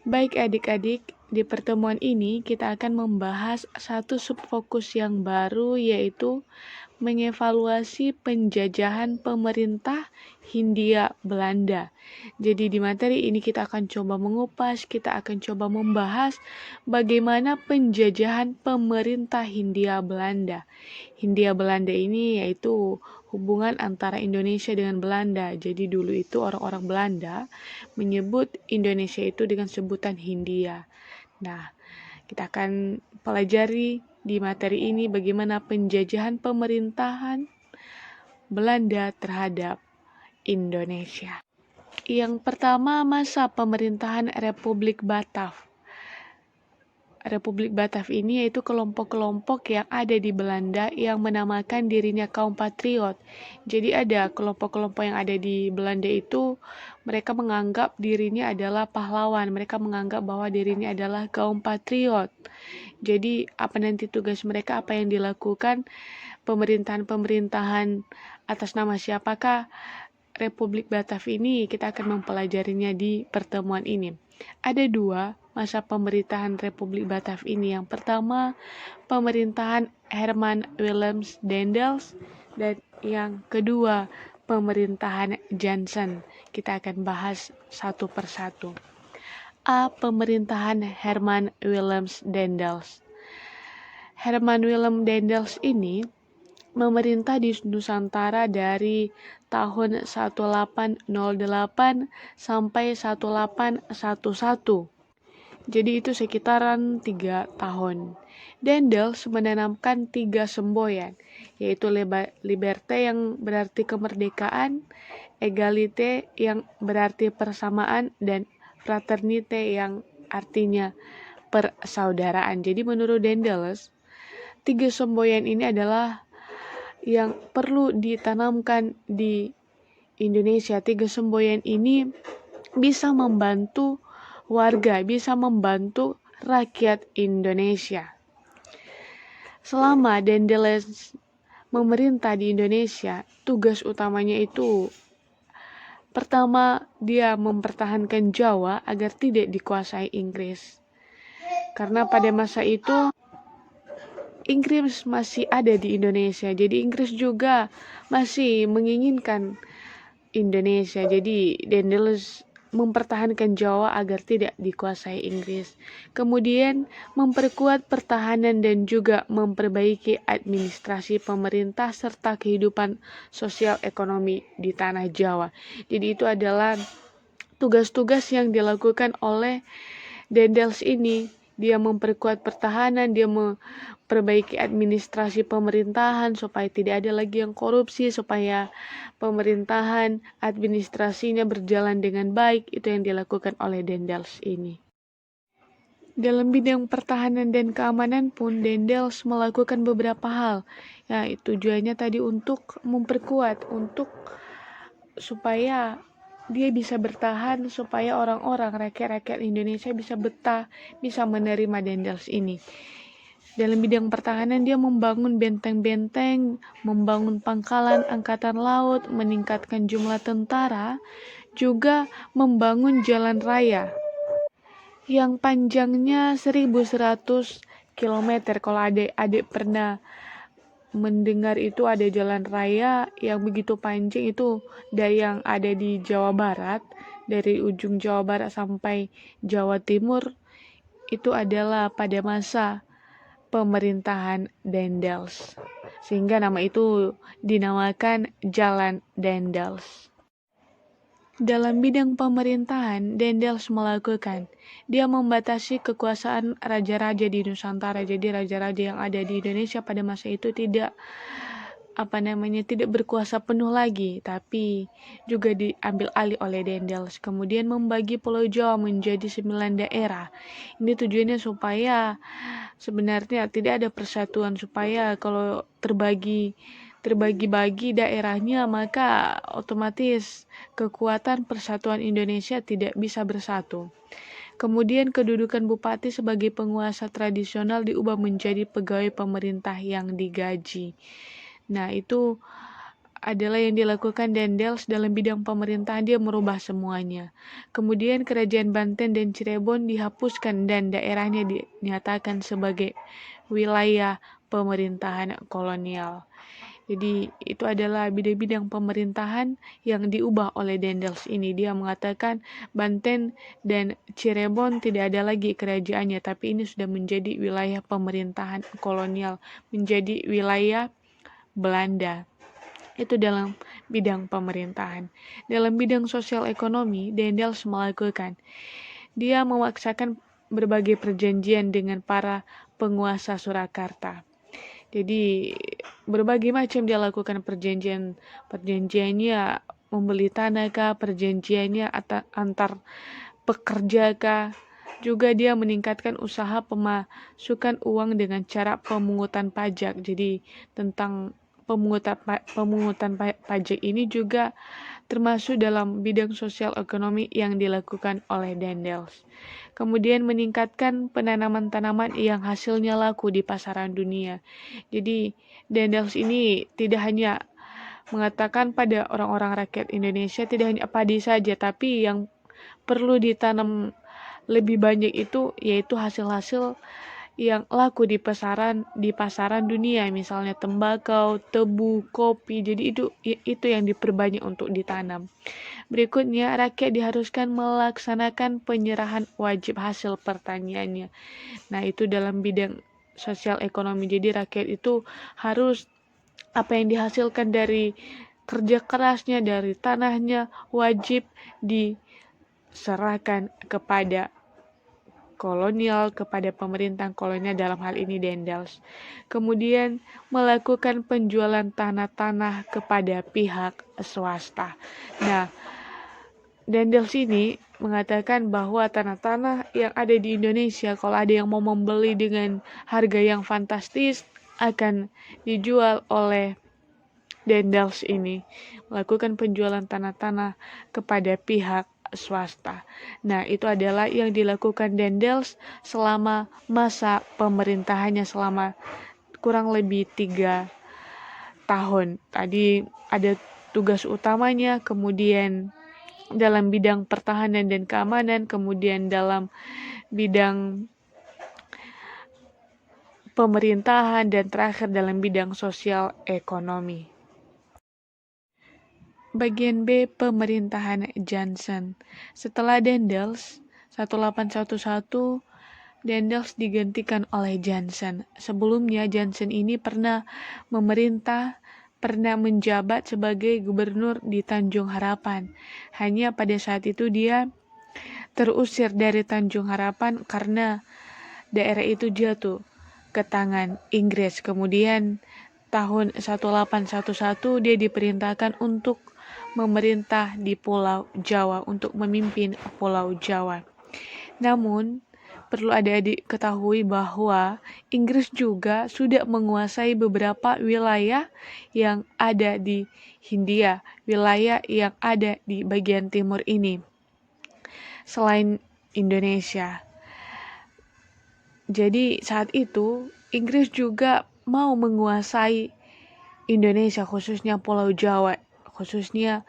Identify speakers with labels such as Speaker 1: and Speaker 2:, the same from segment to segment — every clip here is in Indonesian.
Speaker 1: Baik adik-adik, di pertemuan ini kita akan membahas satu subfokus yang baru, yaitu mengevaluasi penjajahan pemerintah Hindia Belanda. Jadi di materi ini kita akan coba mengupas, kita akan coba membahas bagaimana penjajahan pemerintah Hindia Belanda. Hindia Belanda ini yaitu hubungan antara Indonesia dengan Belanda. Jadi dulu itu orang-orang Belanda menyebut Indonesia itu dengan sebutan Hindia. Nah, kita akan pelajari di materi ini bagaimana penjajahan pemerintahan Belanda terhadap Indonesia. Yang pertama, masa pemerintahan Republik Batav. Republik Batav ini yaitu kelompok-kelompok yang ada di Belanda yang menamakan dirinya kaum patriot. Jadi ada kelompok-kelompok yang ada di Belanda itu, mereka menganggap dirinya adalah pahlawan, mereka menganggap bahwa dirinya adalah kaum patriot. Jadi apa nanti tugas mereka, apa yang dilakukan pemerintahan-pemerintahan atas nama siapakah Republik Batav ini, kita akan mempelajarinya di pertemuan ini. Ada dua masa pemerintahan Republik Batav ini. Yang pertama, pemerintahan Herman Willems Daendels, dan yang kedua, pemerintahan Johnson. Kita akan bahas satu persatu. A. Pemerintahan Herman Willems Daendels. Herman Willem Daendels ini memerintah di Nusantara dari tahun 1808 sampai 1811. Jadi itu sekitaran 3 tahun. Daendels menanamkan 3 semboyan, yaitu liberté yang berarti kemerdekaan, égalité yang berarti persamaan, dan fraternité yang artinya persaudaraan. Jadi menurut Daendels, 3 semboyan ini adalah yang perlu ditanamkan di Indonesia. 3 semboyan ini bisa membantu warga, bisa membantu rakyat Indonesia. Selama Daendels memerintah di Indonesia, tugas utamanya itu pertama, dia mempertahankan Jawa agar tidak dikuasai Inggris. Karena pada masa itu Inggris masih ada di Indonesia, jadi Inggris juga masih menginginkan Indonesia. Jadi Daendels mempertahankan Jawa agar tidak dikuasai Inggris. Kemudian memperkuat pertahanan dan juga memperbaiki administrasi pemerintah serta kehidupan sosial ekonomi di tanah Jawa. Jadi itu adalah tugas-tugas yang dilakukan oleh Daendels ini. Dia memperkuat pertahanan, dia memperbaiki administrasi pemerintahan supaya tidak ada lagi yang korupsi, supaya pemerintahan administrasinya berjalan dengan baik. Itu yang dilakukan oleh Daendels ini. Dalam bidang pertahanan dan keamanan pun Daendels melakukan beberapa hal. Ya, tujuannya tadi untuk memperkuat, untuk supaya dia bisa bertahan, supaya orang-orang rakyat-rakyat Indonesia bisa betah, bisa menerima Daendels ini. Dalam bidang pertahanan dia membangun benteng-benteng, membangun pangkalan angkatan laut, meningkatkan jumlah tentara, juga membangun jalan raya yang panjangnya 1100 km. Kalau adik-adik pernah mendengar itu ada jalan raya yang begitu panjang, itu dari yang ada di Jawa Barat, dari ujung Jawa Barat sampai Jawa Timur, itu adalah pada masa pemerintahan Daendels, sehingga nama itu dinamakan Jalan Daendels. Dalam bidang pemerintahan, Daendels melakukan, dia membatasi kekuasaan raja-raja di Nusantara. Jadi raja-raja yang ada di Indonesia pada masa itu tidak tidak berkuasa penuh lagi, tapi juga diambil alih oleh Daendels. Kemudian membagi Pulau Jawa menjadi 9 daerah. Ini tujuannya supaya sebenarnya tidak ada persatuan, supaya kalau terbagi-bagi daerahnya, maka otomatis kekuatan persatuan Indonesia tidak bisa bersatu. Kemudian kedudukan bupati sebagai penguasa tradisional diubah menjadi pegawai pemerintah yang digaji. Nah, itu adalah yang dilakukan Dendels dalam bidang pemerintahan, dia merubah semuanya. Kemudian kerajaan Banten dan Cirebon dihapuskan dan daerahnya dinyatakan sebagai wilayah pemerintahan kolonial. Jadi itu adalah bidang-bidang pemerintahan yang diubah oleh Dendels ini. Dia mengatakan Banten dan Cirebon tidak ada lagi kerajaannya, tapi ini sudah menjadi wilayah pemerintahan kolonial, menjadi wilayah Belanda. Itu dalam bidang pemerintahan. Dalam bidang sosial ekonomi, Dendels melakukan, dia memaksakan berbagai perjanjian dengan para penguasa Surakarta. Jadi berbagai macam dia lakukan perjanjiannya membeli tanah kah, perjanjiannya antar pekerja kah. Juga dia meningkatkan usaha pemasukan uang dengan cara pemungutan pajak. Jadi tentang pemungutan pajak ini juga termasuk dalam bidang sosial ekonomi yang dilakukan oleh Dendels. Kemudian meningkatkan penanaman tanaman yang hasilnya laku di pasaran dunia. Jadi Dendels ini tidak hanya mengatakan pada orang-orang rakyat Indonesia tidak hanya padi saja, tapi yang perlu ditanam lebih banyak itu yaitu hasil-hasil yang laku di pasaran dunia, misalnya tembakau, tebu, kopi. Jadi itu yang diperbanyak untuk ditanam. Berikutnya, rakyat diharuskan melaksanakan penyerahan wajib hasil pertaniannya. Nah, itu dalam bidang sosial ekonomi. Jadi rakyat itu harus apa yang dihasilkan dari kerja kerasnya, dari tanahnya, wajib diserahkan kepada kolonial, kepada pemerintah kolonial, dalam hal ini Dendels. Kemudian melakukan penjualan tanah-tanah kepada pihak swasta. Nah, Dendels ini mengatakan bahwa tanah-tanah yang ada di Indonesia, kalau ada yang mau membeli dengan harga yang fantastis, akan dijual oleh Dendels ini, melakukan penjualan tanah-tanah kepada pihak swasta. Nah, itu adalah yang dilakukan Dendels selama masa pemerintahannya, selama kurang lebih 3 tahun. Tadi ada tugas utamanya, kemudian dalam bidang pertahanan dan keamanan, kemudian dalam bidang pemerintahan, dan terakhir dalam bidang sosial ekonomi. Bagian B, pemerintahan Johnson. Setelah Dendels 1811, Dendels digantikan oleh Johnson. Sebelumnya Johnson ini pernah menjabat sebagai gubernur di Tanjung Harapan. Hanya pada saat itu dia terusir dari Tanjung Harapan karena daerah itu jatuh ke tangan Inggris. Kemudian tahun 1811 dia diperintahkan untuk memerintah di Pulau Jawa, untuk memimpin Pulau Jawa. Namun perlu diketahui bahwa Inggris juga sudah menguasai beberapa wilayah yang ada di Hindia, wilayah yang ada di bagian timur ini, selain Indonesia. Jadi saat itu Inggris juga mau menguasai Indonesia, khususnya Pulau Jawa, khususnya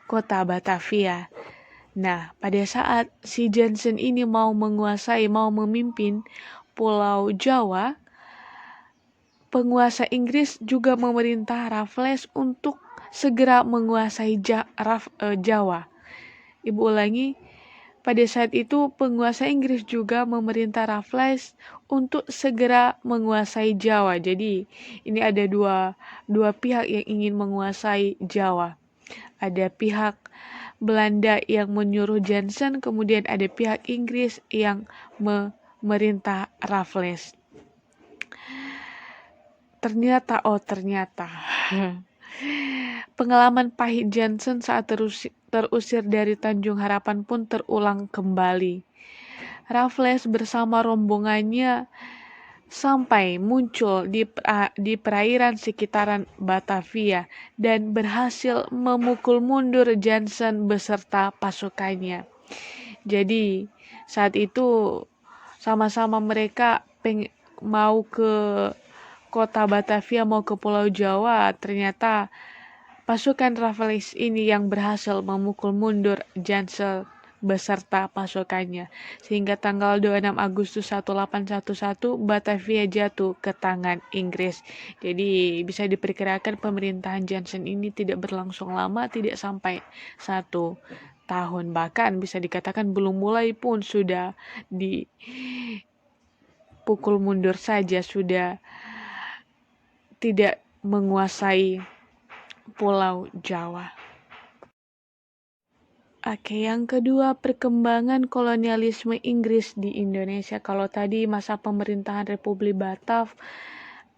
Speaker 1: kota Batavia. Nah, pada saat si Johnson ini mau memimpin Pulau Jawa, penguasa Inggris juga memerintah Raffles untuk segera menguasai Jawa. Ibu ulangi, pada saat itu penguasa Inggris juga memerintah Raffles untuk segera menguasai Jawa. Jadi ini ada dua pihak yang ingin menguasai Jawa. Ada pihak Belanda yang menyuruh Johnson, kemudian ada pihak Inggris yang memerintah Raffles. Ternyata pengalaman pahit Johnson saat terusir dari Tanjung Harapan pun terulang kembali. Raffles bersama rombongannya sampai muncul di perairan sekitaran Batavia dan berhasil memukul mundur Johnson beserta pasukannya. Jadi saat itu sama-sama mereka mau ke kota Batavia, mau ke Pulau Jawa. Ternyata Pasukan Raffles ini yang berhasil memukul mundur Jansen beserta pasukannya, sehingga tanggal 26 Agustus 1811 Batavia jatuh ke tangan Inggris. Jadi bisa diperkirakan pemerintahan Jansen ini tidak berlangsung lama, tidak sampai 1 tahun, bahkan bisa dikatakan belum mulai pun sudah dipukul mundur saja, sudah tidak menguasai Pulau Jawa. Oke, yang kedua, perkembangan kolonialisme Inggris di Indonesia. Kalau tadi masa pemerintahan Republik Batav,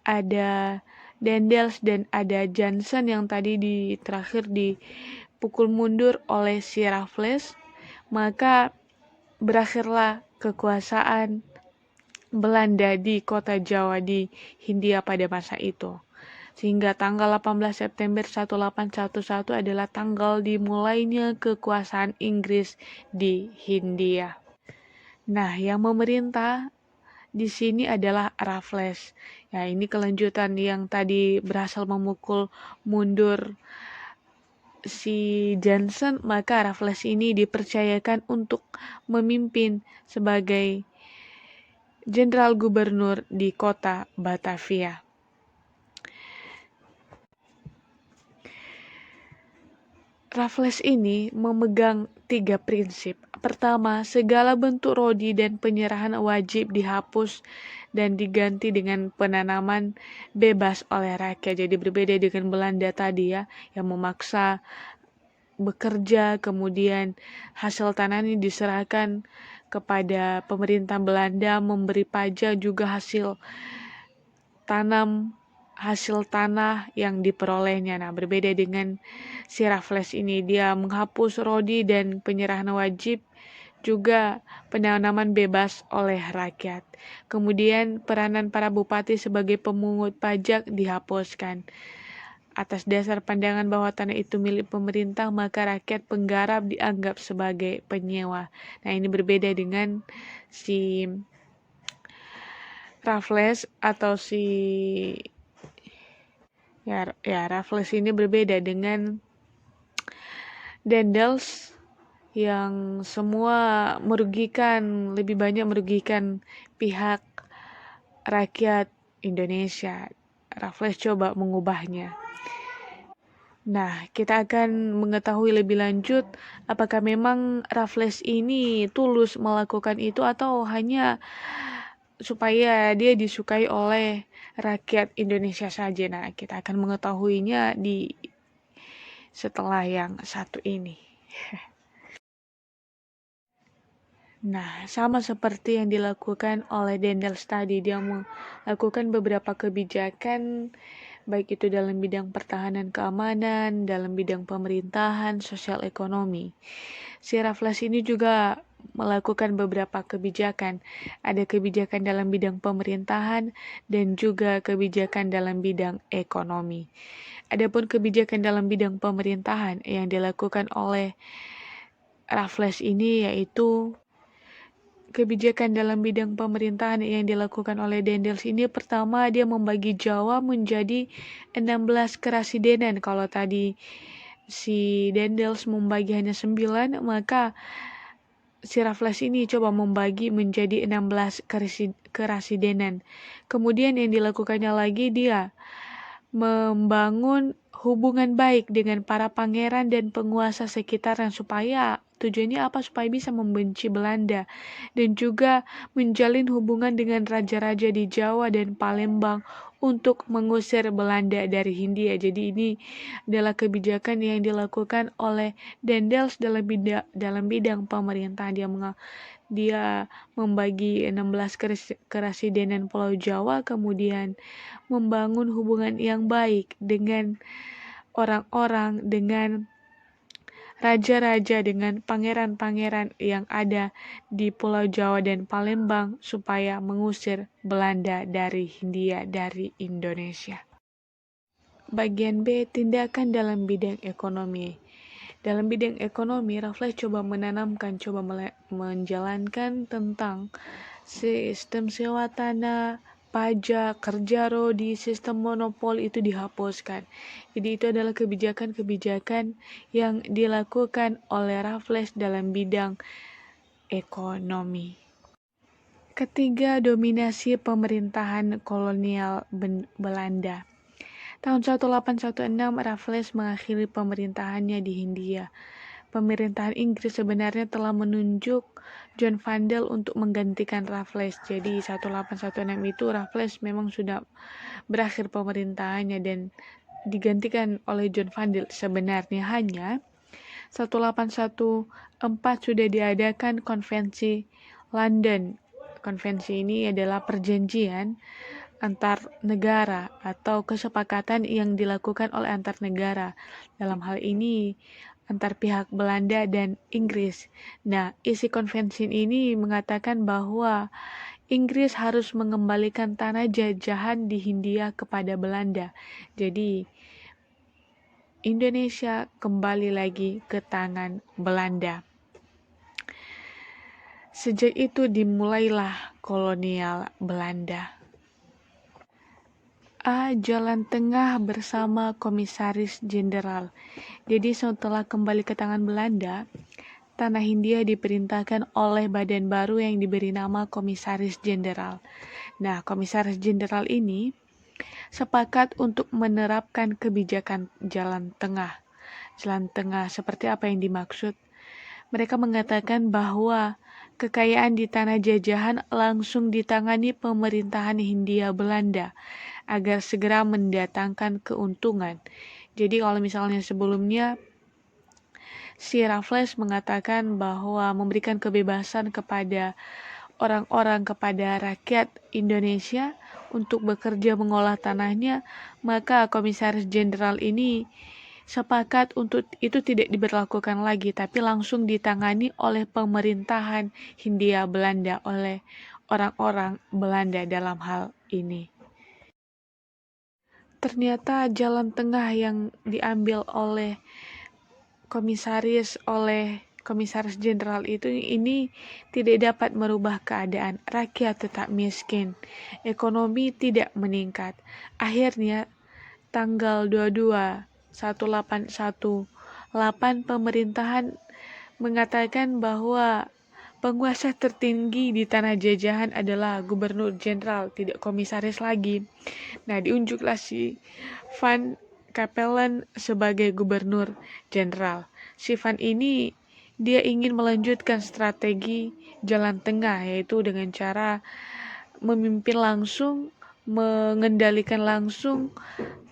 Speaker 1: ada Daendels dan ada Jansen yang tadi terakhir dipukul mundur oleh si Raffles, maka berakhirlah kekuasaan Belanda di kota Jawa di Hindia pada masa itu. Sehingga tanggal 18 September 1811 adalah tanggal dimulainya kekuasaan Inggris di Hindia. Nah, yang memerintah di sini adalah Raffles. Ya, ini kelanjutan yang tadi berhasil memukul mundur si Johnson, maka Raffles ini dipercayakan untuk memimpin sebagai Jenderal Gubernur di kota Batavia. Raffles ini memegang 3 prinsip. Pertama, segala bentuk rodi dan penyerahan wajib dihapus dan diganti dengan penanaman bebas oleh rakyat. Jadi berbeda dengan Belanda tadi ya, yang memaksa bekerja, kemudian hasil tanah ini diserahkan kepada pemerintah Belanda, memberi pajak juga hasil tanah yang diperolehnya. Nah, berbeda dengan si Raffles ini, dia menghapus rodi dan penyerahan wajib, juga penanaman bebas oleh rakyat. Kemudian peranan para bupati sebagai pemungut pajak dihapuskan. Atas dasar pandangan bahwa tanah itu milik pemerintah, maka rakyat penggarap dianggap sebagai penyewa. Nah, ini berbeda dengan si Raffles atau Raffles ini berbeda dengan Daendels yang semua lebih banyak merugikan pihak rakyat Indonesia. Raffles coba mengubahnya. Nah, kita akan mengetahui lebih lanjut apakah memang Raffles ini tulus melakukan itu atau hanya supaya dia disukai oleh rakyat Indonesia saja. Nah, kita akan mengetahuinya setelah yang satu ini. Nah, sama seperti yang dilakukan oleh Daendels tadi, dia melakukan beberapa kebijakan, baik itu dalam bidang pertahanan keamanan, dalam bidang pemerintahan, sosial ekonomi. Si Raffles ini juga melakukan beberapa kebijakan. Ada kebijakan dalam bidang pemerintahan dan juga kebijakan dalam bidang ekonomi. Adapun kebijakan dalam bidang pemerintahan yang dilakukan oleh Raffles ini yaitu kebijakan dalam bidang pemerintahan yang dilakukan oleh Daendels ini, pertama dia membagi Jawa menjadi 16 kerasidenan. Kalau tadi si Daendels membagi hanya 9, maka si Raffles ini coba membagi menjadi 16 kerasidenan. Kemudian yang dilakukannya lagi, dia membangun hubungan baik dengan para pangeran dan penguasa sekitaran, supaya tujuannya apa? Supaya bisa membenci Belanda dan juga menjalin hubungan dengan raja-raja di Jawa dan Palembang untuk mengusir Belanda dari Hindia. Jadi ini adalah kebijakan yang dilakukan oleh Daendels dalam bidang pemerintahan. Dia membagi 16 kerasidenan Pulau Jawa, kemudian membangun hubungan yang baik dengan orang-orang, dengan raja-raja, dengan pangeran-pangeran yang ada di Pulau Jawa dan Palembang supaya mengusir Belanda dari Hindia, dari Indonesia. Bagian B, tindakan dalam bidang ekonomi. Dalam bidang ekonomi, Raffles coba menjalankan tentang sistem sewa tanah, pajak, kerja rodi, sistem monopoli itu dihapuskan. Jadi itu adalah kebijakan-kebijakan yang dilakukan oleh Raffles dalam bidang ekonomi. Ketiga, dominasi pemerintahan kolonial Belanda. Tahun 1816, Raffles mengakhiri pemerintahannya di Hindia. Pemerintahan Inggris sebenarnya telah menunjuk John Vandal untuk menggantikan Raffles. Jadi 1816 itu Raffles memang sudah berakhir pemerintahannya dan digantikan oleh John Vandal. Sebenarnya hanya 1814 sudah diadakan konvensi London. Konvensi ini adalah perjanjian antar negara atau kesepakatan yang dilakukan oleh antar negara. Dalam hal ini antar pihak Belanda dan Inggris. Nah, isi konvensi ini mengatakan bahwa Inggris harus mengembalikan tanah jajahan di Hindia kepada Belanda. Jadi, Indonesia kembali lagi ke tangan Belanda. Sejak itu dimulailah kolonial Belanda. Jalan tengah bersama Komisaris Jenderal. Jadi setelah kembali ke tangan Belanda, tanah Hindia diperintahkan oleh badan baru yang diberi nama Komisaris Jenderal. Nah, Komisaris Jenderal ini sepakat untuk menerapkan kebijakan jalan tengah. Jalan tengah seperti apa yang dimaksud? Mereka mengatakan bahwa kekayaan di tanah jajahan langsung ditangani pemerintahan Hindia Belanda agar segera mendatangkan keuntungan. Jadi kalau misalnya sebelumnya si Raffles mengatakan bahwa memberikan kebebasan kepada orang-orang, kepada rakyat Indonesia untuk bekerja mengolah tanahnya, maka Komisaris Jenderal ini sepakat untuk itu tidak diberlakukan lagi, tapi langsung ditangani oleh pemerintahan Hindia Belanda, oleh orang-orang Belanda dalam hal ini. Ternyata jalan tengah yang diambil oleh komisaris jenderal itu ini tidak dapat merubah keadaan. Rakyat tetap miskin, ekonomi tidak meningkat. Akhirnya tanggal 22/1818 pemerintahan mengatakan bahwa penguasa tertinggi di tanah jajahan adalah gubernur jenderal, tidak komisaris lagi. Nah, diunjuklah si Van Capellen sebagai gubernur jenderal. Si Van ini dia ingin melanjutkan strategi jalan tengah, yaitu dengan cara memimpin langsung, mengendalikan langsung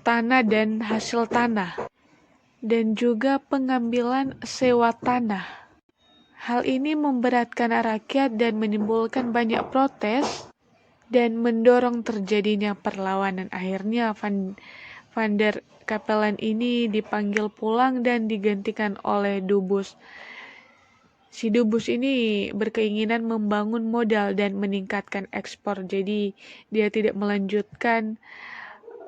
Speaker 1: tanah dan hasil tanah, dan juga pengambilan sewa tanah. Hal ini memberatkan rakyat dan menimbulkan banyak protes dan mendorong terjadinya perlawanan. Akhirnya Van der Capellen ini dipanggil pulang dan digantikan oleh Dubus. Si Dubus ini berkeinginan membangun modal dan meningkatkan ekspor. Jadi dia tidak melanjutkan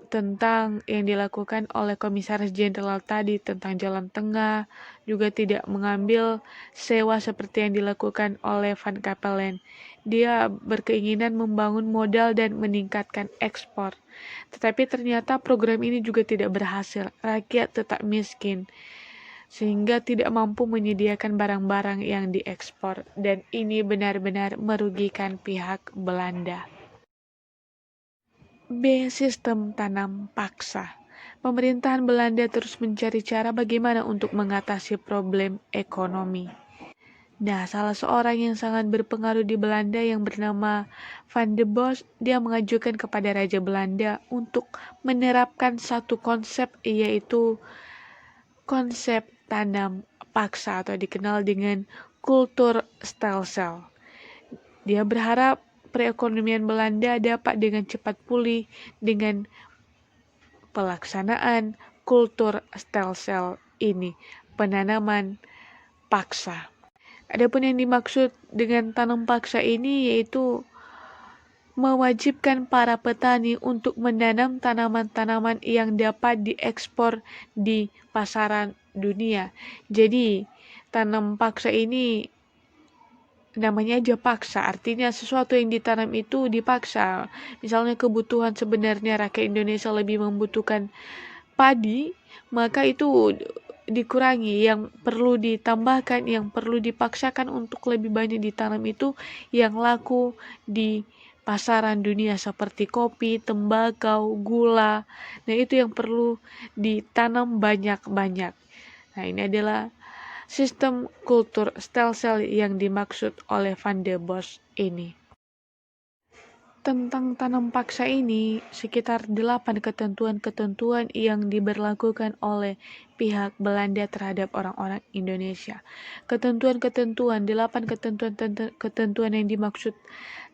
Speaker 1: tentang yang dilakukan oleh Komisaris Jenderal tadi tentang jalan tengah, juga tidak mengambil sewa seperti yang dilakukan oleh Van Capellen. Dia berkeinginan membangun modal dan meningkatkan ekspor. Tetapi ternyata program ini juga tidak berhasil. Rakyat tetap miskin, sehingga tidak mampu menyediakan barang-barang yang diekspor. Dan ini benar-benar merugikan pihak Belanda. B. Sistem tanam paksa. Pemerintahan Belanda terus mencari cara bagaimana untuk mengatasi problem ekonomi. Nah, salah seorang yang sangat berpengaruh di Belanda yang bernama Van de Bos, dia mengajukan kepada Raja Belanda untuk menerapkan satu konsep, yaitu konsep tanam paksa atau dikenal dengan kultur stelsel. Dia berharap perekonomian Belanda dapat dengan cepat pulih dengan pelaksanaan kultur stelsel ini, penanaman paksa. Adapun yang dimaksud dengan tanam paksa ini yaitu mewajibkan para petani untuk menanam tanaman-tanaman yang dapat diekspor di pasaran dunia. Jadi, tanam paksa ini namanya aja paksa, artinya sesuatu yang ditanam itu dipaksa. Misalnya kebutuhan sebenarnya rakyat Indonesia lebih membutuhkan padi, maka itu dikurangi. Yang perlu ditambahkan, yang perlu dipaksakan untuk lebih banyak ditanam itu yang laku di pasaran dunia seperti kopi, tembakau, gula. Nah, itu yang perlu ditanam banyak-banyak. Nah, ini adalah sistem kultur stelsel yang dimaksud oleh Van der Bos ini. Tentang tanam paksa ini, sekitar 8 ketentuan-ketentuan yang diberlakukan oleh pihak Belanda terhadap orang-orang Indonesia. Ketentuan-ketentuan, 8 ketentuan yang dimaksud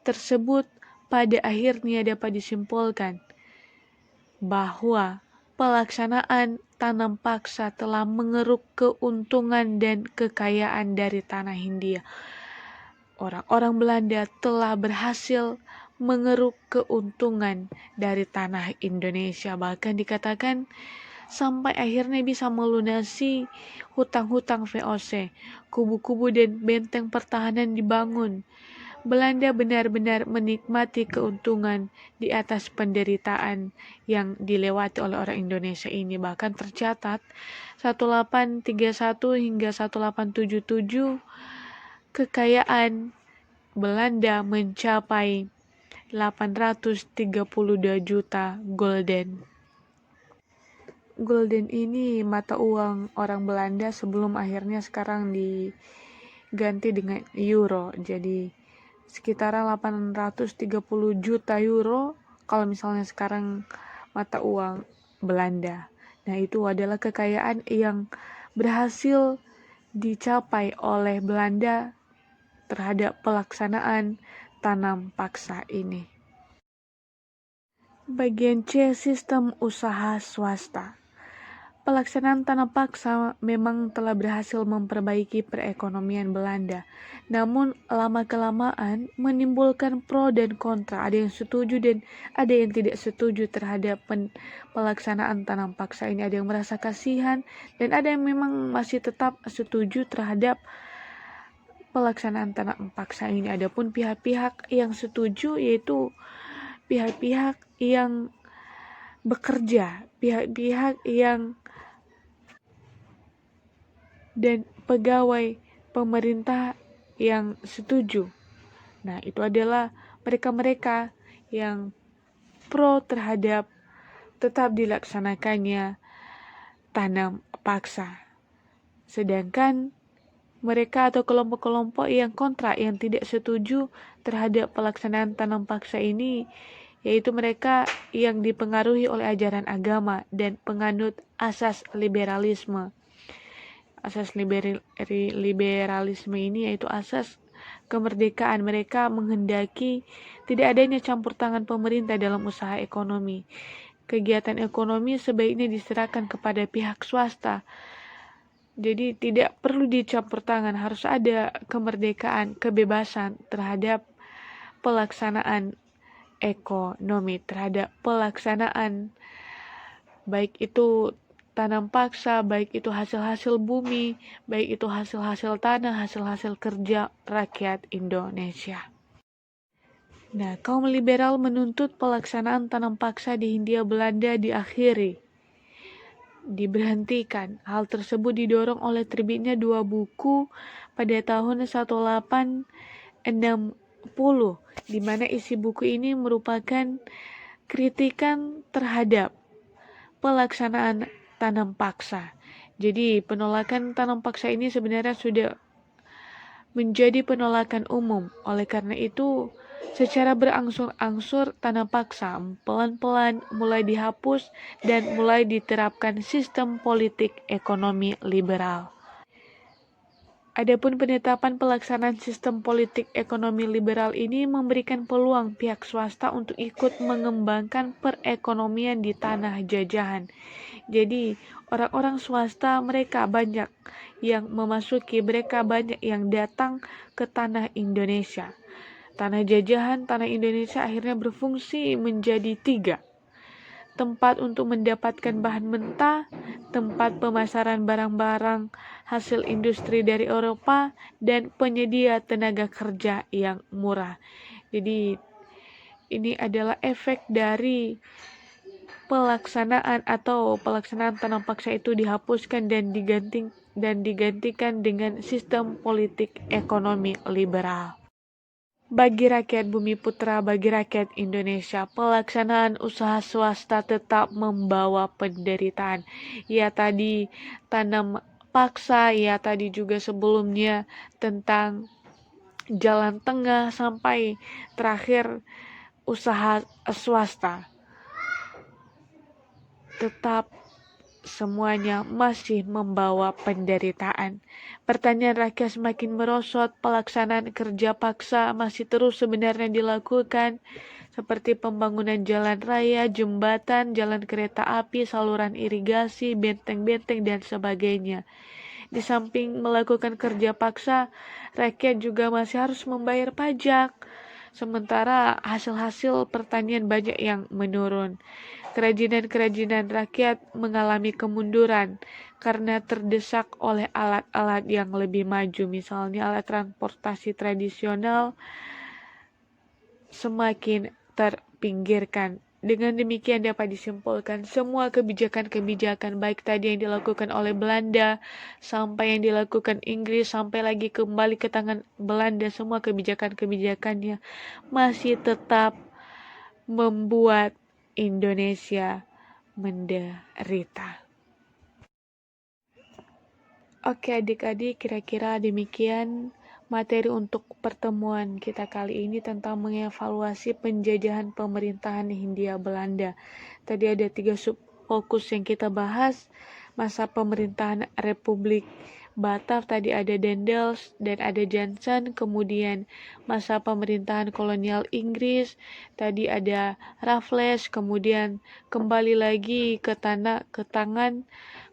Speaker 1: tersebut pada akhirnya dapat disimpulkan bahwa pelaksanaan tanam paksa telah mengeruk keuntungan dan kekayaan dari tanah Hindia. Orang-orang Belanda telah berhasil mengeruk keuntungan dari tanah Indonesia. Bahkan dikatakan sampai akhirnya bisa melunasi hutang-hutang VOC. Kubu-kubu dan benteng pertahanan dibangun. Belanda benar-benar menikmati keuntungan di atas penderitaan yang dilewati oleh orang Indonesia ini. Bahkan tercatat 1831 hingga 1877 kekayaan Belanda mencapai 832 juta gulden. Gulden ini mata uang orang Belanda sebelum akhirnya sekarang diganti dengan euro. Jadi sekitaran 830 juta euro kalau misalnya sekarang mata uang Belanda. Nah, itu adalah kekayaan yang berhasil dicapai oleh Belanda terhadap pelaksanaan tanam paksa ini. Bagian C, sistem usaha swasta. Pelaksanaan tanam paksa memang telah berhasil memperbaiki perekonomian Belanda. Namun lama-kelamaan menimbulkan pro dan kontra. Ada yang setuju dan ada yang tidak setuju terhadap pelaksanaan tanam paksa ini. Ada yang merasa kasihan dan ada yang memang masih tetap setuju terhadap pelaksanaan tanam paksa ini. Adapun pihak-pihak yang setuju yaitu pihak-pihak yang bekerja, pihak-pihak yang dan pegawai pemerintah yang setuju. Nah, itu adalah mereka-mereka yang pro terhadap tetap dilaksanakannya tanam paksa. Sedangkan mereka atau kelompok-kelompok yang kontra, yang tidak setuju terhadap pelaksanaan tanam paksa ini, yaitu mereka yang dipengaruhi oleh ajaran agama dan penganut asas liberalisme. Asas liberalisme ini yaitu asas kemerdekaan. Mereka menghendaki tidak adanya campur tangan pemerintah dalam usaha ekonomi. Kegiatan ekonomi sebaiknya diserahkan kepada pihak swasta. Jadi tidak perlu dicampur tangan, harus ada kemerdekaan, kebebasan terhadap pelaksanaan ekonomi, terhadap pelaksanaan baik itu tanam paksa, baik itu hasil-hasil bumi, baik itu hasil-hasil tanah, hasil-hasil kerja rakyat Indonesia. Nah, kaum liberal menuntut pelaksanaan tanam paksa di Hindia Belanda diberhentikan. Hal tersebut didorong oleh terbitnya 2 buku pada tahun 1860, di mana isi buku ini merupakan kritikan terhadap pelaksanaan tanam paksa. Jadi penolakan tanam paksa ini sebenarnya sudah menjadi penolakan umum. Oleh karena itu, secara berangsur-angsur tanam paksa pelan-pelan mulai dihapus dan mulai diterapkan sistem politik ekonomi liberal. Adapun penetapan pelaksanaan sistem politik ekonomi liberal ini memberikan peluang pihak swasta untuk ikut mengembangkan perekonomian di tanah jajahan. Jadi, orang-orang swasta mereka banyak yang memasuki, mereka banyak yang datang ke tanah Indonesia. Tanah jajahan, tanah Indonesia akhirnya berfungsi menjadi 3. tempat untuk mendapatkan bahan mentah, tempat pemasaran barang-barang hasil industri dari Eropa, dan penyedia tenaga kerja yang murah. Jadi ini adalah efek dari pelaksanaan tanam paksa itu dihapuskan dan digantikan dengan sistem politik ekonomi liberal. Bagi rakyat Bumi Putra, bagi rakyat Indonesia, pelaksanaan usaha swasta tetap membawa penderitaan. Ya tadi tanam paksa, ya tadi juga sebelumnya tentang jalan tengah sampai terakhir usaha swasta. Tetap semuanya masih membawa penderitaan. Pertanyaan rakyat semakin merosot, pelaksanaan kerja paksa masih terus sebenarnya dilakukan, seperti pembangunan jalan raya, jembatan, jalan kereta api, saluran irigasi, benteng-benteng, dan sebagainya. Di samping melakukan kerja paksa, rakyat juga masih harus membayar pajak. Sementara hasil-hasil pertanian banyak yang menurun. Kerajinan-kerajinan rakyat mengalami kemunduran karena terdesak oleh alat-alat yang lebih maju, misalnya alat transportasi tradisional semakin terpinggirkan. Dengan demikian dapat disimpulkan semua kebijakan-kebijakan baik tadi yang dilakukan oleh Belanda sampai yang dilakukan Inggris sampai lagi kembali ke tangan Belanda, semua kebijakan-kebijakannya masih tetap membuat Indonesia menderita. Oke adik-adik, kira-kira demikian materi untuk pertemuan kita kali ini tentang mengevaluasi penjajahan pemerintahan Hindia Belanda. Tadi ada 3 subfokus yang kita bahas, masa pemerintahan Republik Batak, tadi ada Daendels dan ada Johnson, kemudian masa pemerintahan kolonial Inggris, tadi ada Raffles, kemudian kembali lagi ke tangan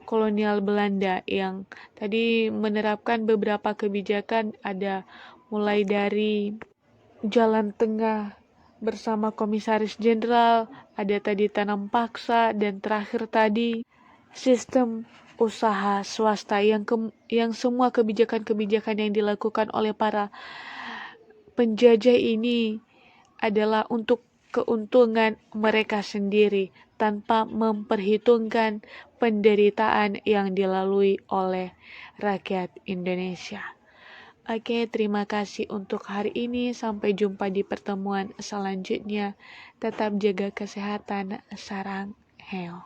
Speaker 1: kolonial Belanda yang tadi menerapkan beberapa kebijakan, ada mulai dari jalan tengah bersama komisaris jenderal, ada tadi tanam paksa, dan terakhir tadi sistem usaha swasta yang semua kebijakan-kebijakan yang dilakukan oleh para penjajah ini adalah untuk keuntungan mereka sendiri tanpa memperhitungkan penderitaan yang dilalui oleh rakyat Indonesia. Oke, terima kasih untuk hari ini. Sampai jumpa di pertemuan selanjutnya. Tetap jaga kesehatan. Sarang heo.